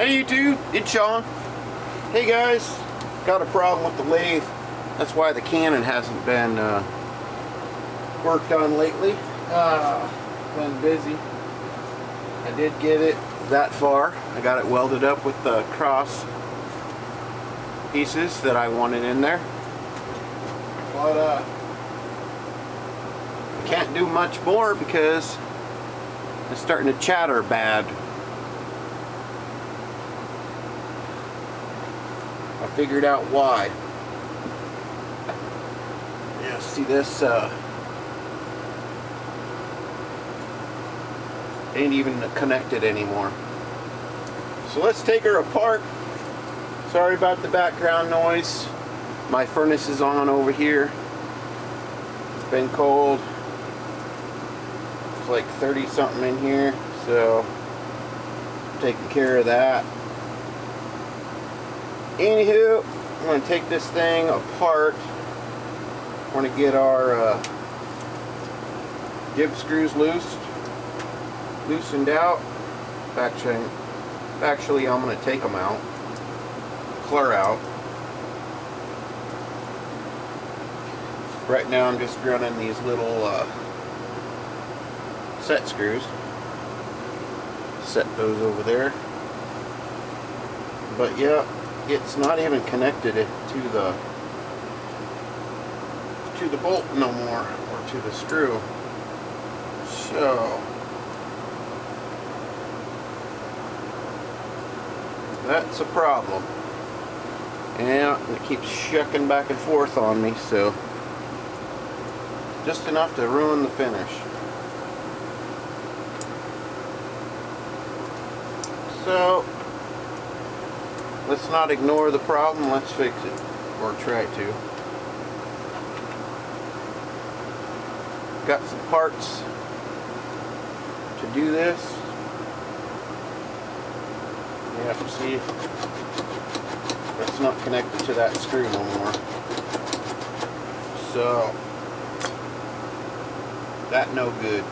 Hey YouTube, it's Sean. Hey guys, got a problem with the lathe. That's why the cannon hasn't been worked on lately. Been busy. I did get it that far. I got it welded up with the cross pieces that I wanted in there. But I can't do much more because it's starting to chatter bad. I figured out why. Yeah, see this ain't even connected anymore. So let's take her apart. Sorry about the background noise. My furnace is on over here. It's been cold. It's like 30 something in here, so I'm taking care of that. Anywho, I'm going to take this thing apart. I want to get our jib screws loosened out. Actually, I'm going to take them out, clear out. Right now, I'm just running these little set screws. Set those over there. But yeah, it's not even connected to the bolt no more, or to the screw. So that's a problem, and it keeps shucking back and forth on me, so just enough to ruin the finish. So let's not ignore the problem, let's fix it, or try to. Got some parts to do this. You have to see it's not connected to that screw no more. So that no good.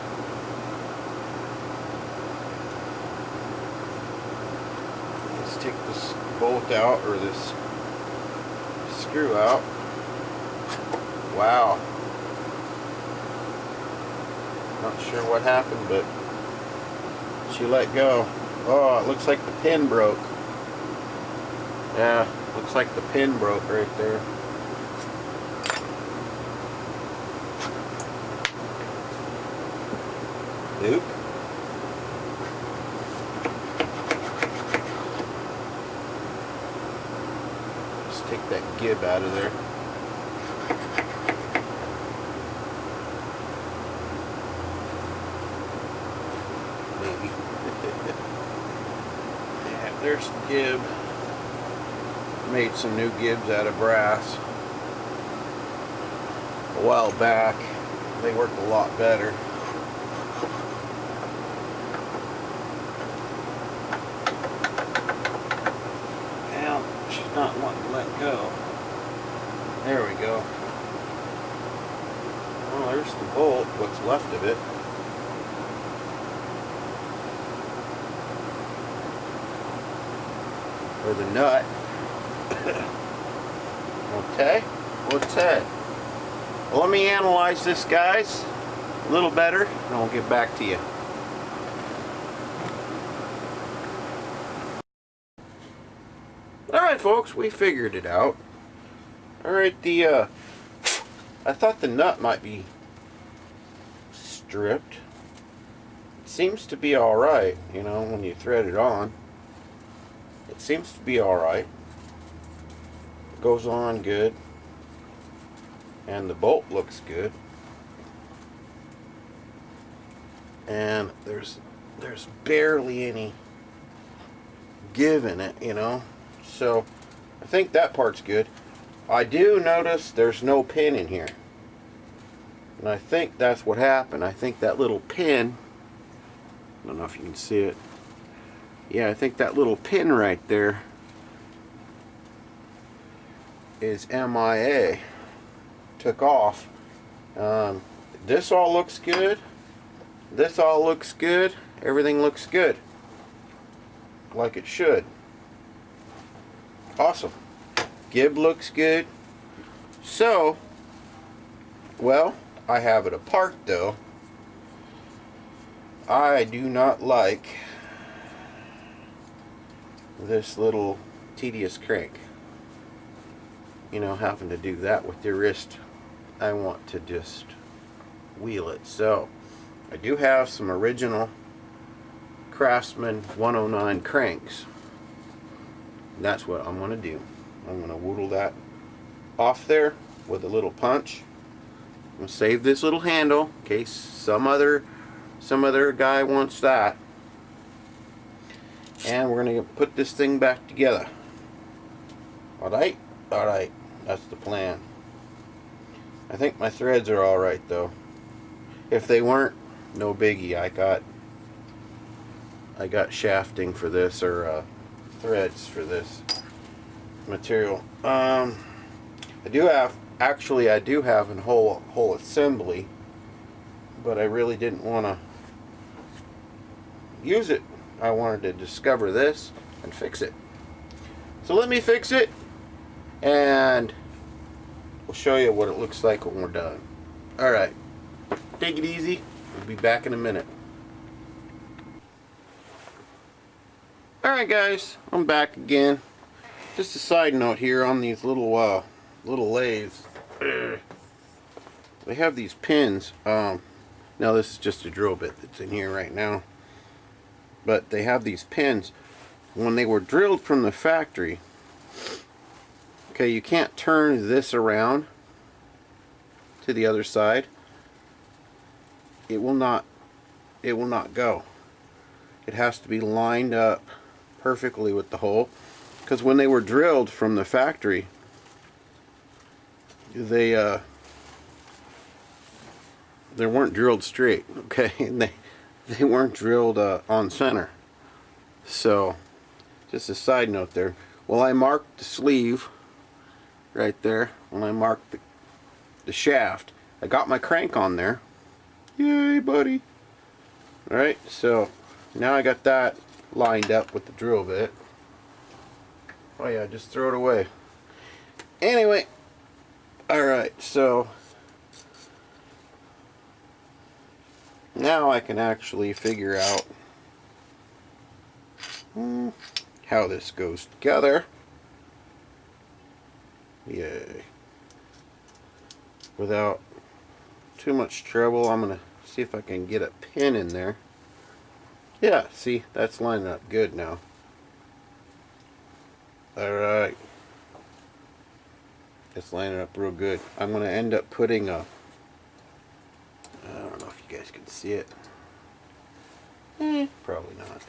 Let's take this bolt out, or this screw out. Wow. Not sure what happened, but she let go. Oh, it looks like the pin broke. Yeah, looks like the pin broke right there. Oop. Let's take that gib out of there. Yeah, there's the gib. Made some new gibs out of brass a while back. They work a lot better. Well, she's not wanting to let go. There we go. Well, there's the bolt, what's left of it. Or the nut. Okay. Well, let me analyze this, guys, a little better, and I'll get back to you. Alright folks, we figured it out. Alright, I thought the nut might be stripped. It seems to be alright, you know, when you thread it on. It seems to be alright. It goes on good. And the bolt looks good. And there's barely any give in it, you know. So I think that part's good. I do notice there's no pin in here. And I think that's what happened. I think that little pin, I don't know if you can see it. Yeah, I think that little pin right there is MIA. Took off. This all looks good. This all looks good. Everything looks good. Like it should. Awesome. Gib looks good. So, well, I have it apart though. I do not like this little tedious crank. You know, having to do that with your wrist. I want to just wheel it. So, I do have some original Craftsman 109 cranks. And that's what I'm going to do. I'm going to whittle that off there with a little punch. I'm going to save this little handle in case some other guy wants that. And we're going to put this thing back together. Alright? Alright. That's the plan. I think my threads are alright though. If they weren't, no biggie. I got shafting for this, or threads for this material. I do have a whole assembly, but I really didn't want to use it. I wanted to discover this and fix it. So let me fix it, and we'll show you what it looks like when we're done. Alright, take it easy. We'll be back in a minute. Alright guys, I'm back again. Just a side note here on these little lathes. They have these pins. Now this is just a drill bit that's in here right now. But they have these pins. When they were drilled from the factory, okay, you can't turn this around to the other side. It will not go. It has to be lined up perfectly with the hole, because when they were drilled from the factory, they weren't drilled straight, okay, and they weren't drilled on center. So just a side note there. Well, I marked the sleeve right there. When I marked the shaft, I got my crank on there. Yay, buddy. Alright, so now I got that lined up with the drill bit. Oh yeah, just throw it away. Anyway, alright, so now I can actually figure out how this goes together. Yay. Without too much trouble, I'm going to see if I can get a pin in there. Yeah, see, that's lining up good now. Alright. It's lining up real good. I'm going to end up putting a, I don't know if you guys can see it. Probably not.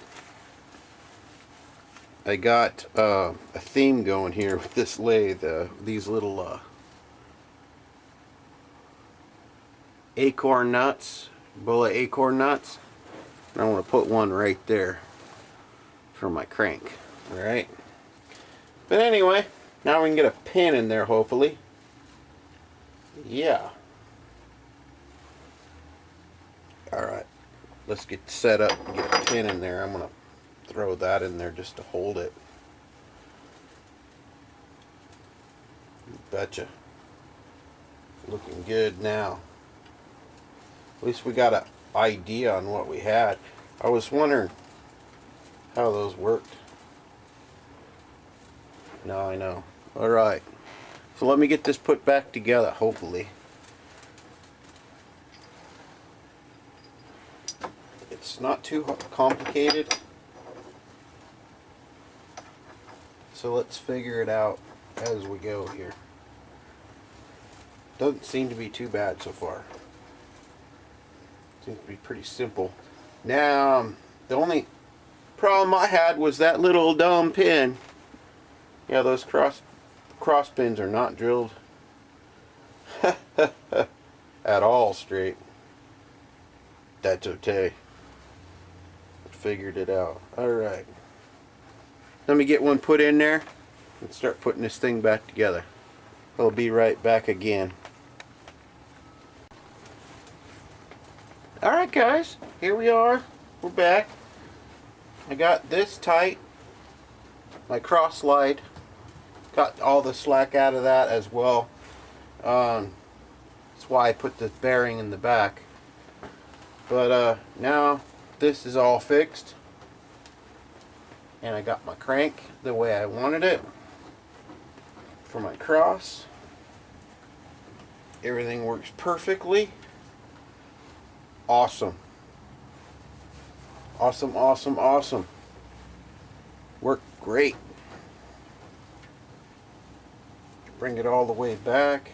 I got a theme going here with this lathe. These little acorn nuts, bowl of acorn nuts. I want to put one right there for my crank. Alright. But anyway, now we can get a pin in there, hopefully. Yeah. Alright. Let's get set up and get a pin in there. I'm going to throw that in there just to hold it. Betcha. Looking good now. At least we got an idea on what we had. I was wondering how those worked. Now I know. Alright. So let me get this put back together, hopefully. It's not too complicated. So let's figure it out as we go here. Doesn't seem to be too bad so far. Seems to be pretty simple. Now, the only problem I had was that little dumb pin. Yeah, those cross pins are not drilled at all straight. That's okay. I figured it out. Alright. Let me get one put in there and start putting this thing back together. I'll be right back again. Alright guys, here we are. We're back. I got this tight. My cross slide got all the slack out of that as well. That's why I put the bearing in the back. But now this is all fixed, and I got my crank the way I wanted it for my cross. Everything works perfectly. Awesome. Awesome, awesome, awesome. Worked great. Bring it all the way back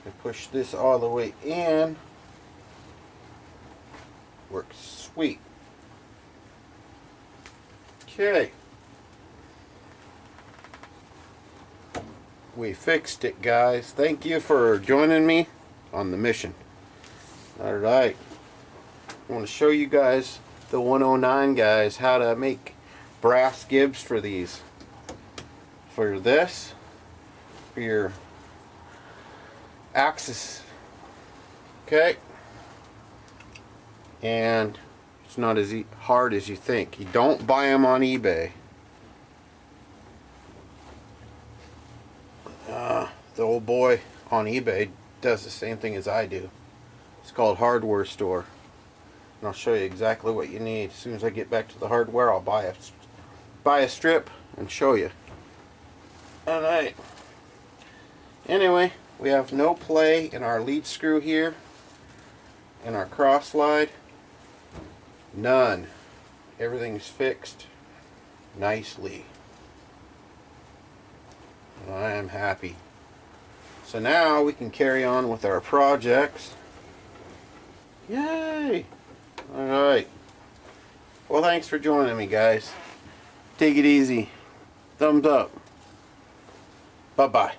and push this all the way in. Works sweet. Okay. We fixed it, guys. Thank you for joining me on the mission. Alright. I want to show you guys the 109 guys how to make brass gibs for these. For this, for your axis. Okay? And it's not as hard as you think. You don't buy them on eBay. The old boy on eBay does the same thing as I do. It's called Hardware Store. And I'll show you exactly what you need. As soon as I get back to the hardware, I'll buy a strip and show you. Alright. Anyway, we have no play in our lead screw here. In our cross slide. None. Everything's fixed nicely. And I am happy. So now we can carry on with our projects. Yay! Alright. Well, thanks for joining me, guys. Take it easy. Thumbs up. Bye-bye.